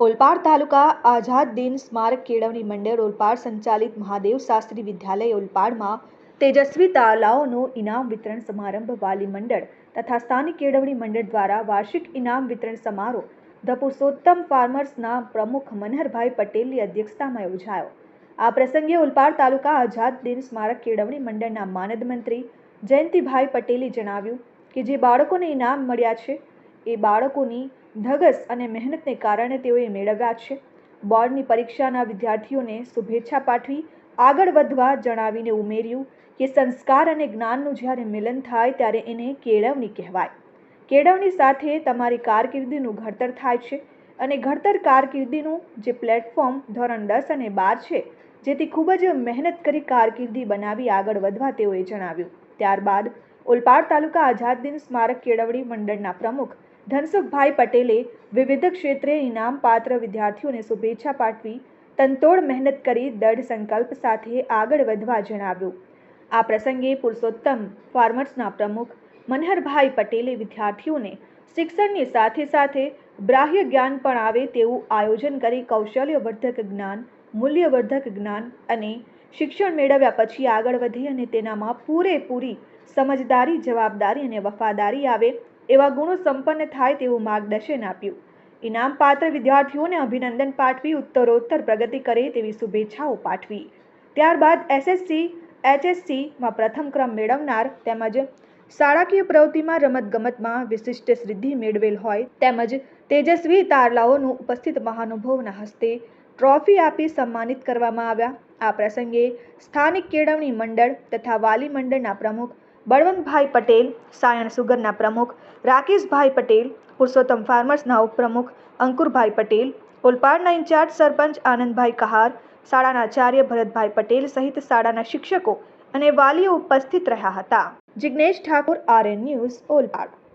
ઓલપાડ તાલુકા આઝાદ દિન સ્મારક કેળવણી મંડળ ઓલપાડ સંચાલિત મહાદેવ શાસ્ત્રી વિદ્યાલય ઓલપાડમાં તેજસ્વી તાલાઓનું ઇનામ વિતરણ સમારંભ વાલી મંડળ તથા સ્થાનિક કેળવણી મંડળ દ્વારા વાર્ષિક ઇનામ વિતરણ સમારોહ ધ પુરુષોત્તમ ફાર્મર્સના પ્રમુખ મનહરભાઈ પટેલની અધ્યક્ષતામાં યોજાયો। આ પ્રસંગે ઓલપાડ તાલુકા આઝાદ દિન સ્મારક કેળવણી મંડળના માનદ મંત્રી જયંતિભાઈ પટેલે જણાવ્યું કે જે બાળકોને ઇનામ મળ્યા છે એ બાળકોની ધગસ અને મહેનતને કારણે તેઓએ મેળવ્યા છે। બોર્ડની પરીક્ષાના વિદ્યાર્થીઓને શુભેચ્છા પાઠવી આગળ વધવા જણાવીને ઉમેર્યું કે સંસ્કાર અને જ્ઞાનનું જ્યારે મિલન થાય ત્યારે એને કેળવણી કહેવાય। કેળવણી સાથે તમારી કારકિર્દીનું ઘડતર થાય છે અને ઘડતર કારકિર્દીનું જે પ્લેટફોર્મ ધોરણ 10 અને 12 છે, જેથી ખૂબ જ મહેનત કરી કારકિર્દી બનાવી આગળ વધવા તેઓએ જણાવ્યું। ત્યારબાદ ઓલપાડ તાલુકા આઝાદ દિન સ્મારક કેળવણી મંડળના પ્રમુખ ધનસુખભાઈ પટેલે વિવિધ ક્ષેત્રે ઇનામ પાત્ર વિદ્યાર્થીઓને શુભેચ્છા પાઠવી તનતોડ મહેનત કરી દૃઢ સંકલ્પ સાથે આગળ વધવા જણાવ્યું। આ પ્રસંગે પુરુષોત્તમ ફાર્મર્સના પ્રમુખ મનહરભાઈ પટેલે વિદ્યાર્થીઓને શિક્ષણની સાથે સાથે બાહ્ય જ્ઞાન પણ આવે તેવું આયોજન કરી કૌશલ્યવર્ધક જ્ઞાન, મૂલ્યવર્ધક જ્ઞાન અને શિક્ષણ મેળવ્યા પછી આગળ વધે અને તેનામાં પૂરેપૂરી સમજદારી, જવાબદારી અને વફાદારી આવે એવા ગુણો સંપન્ન થાય તેવું માર્ગદર્શન આપ્યું। ઇનામ પાત્ર વિદ્યાર્થીઓને અભિનંદન પાઠવી ઉત્તરોત્તર પ્રગતિ કરે તેવી શુભેચ્છાઓ પાઠવી। ત્યારબાદ એસએસસી, એચએસસીમાં પ્રથમ ક્રમ મેળવનાર તેમજ શાળાકીય પ્રવૃત્તિમાં રમતગમતમાં વિશિષ્ટ સિદ્ધિ મેળવેલ હોય તેમજ તેજસ્વી તારલાઓનું ઉપસ્થિત મહાનુભાવોના હસ્તે ટ્રોફી આપી સન્માનિત કરવામાં આવ્યા। આ પ્રસંગે સ્થાનિક કેળવણી મંડળ તથા વાલી મંડળના પ્રમુખ બળવંતભાઈ પટેલ, સાયણ સુગરના પ્રમુખ રાકેશભાઈ પટેલ, પુરુષોત્તમ ફાર્મર્સના ઉપપ્રમુખ અંકુરભાઈ પટેલ, ઓલપાડના ઇન્ચાર્જ સરપંચ આનંદભાઈ કહાર, શાળાના આચાર્ય ભરતભાઈ પટેલ સહિત શાળાના શિક્ષકો અને વાલીઓ ઉપસ્થિત રહ્યા હતા। Jignesh Thakor, RN news, Olpad.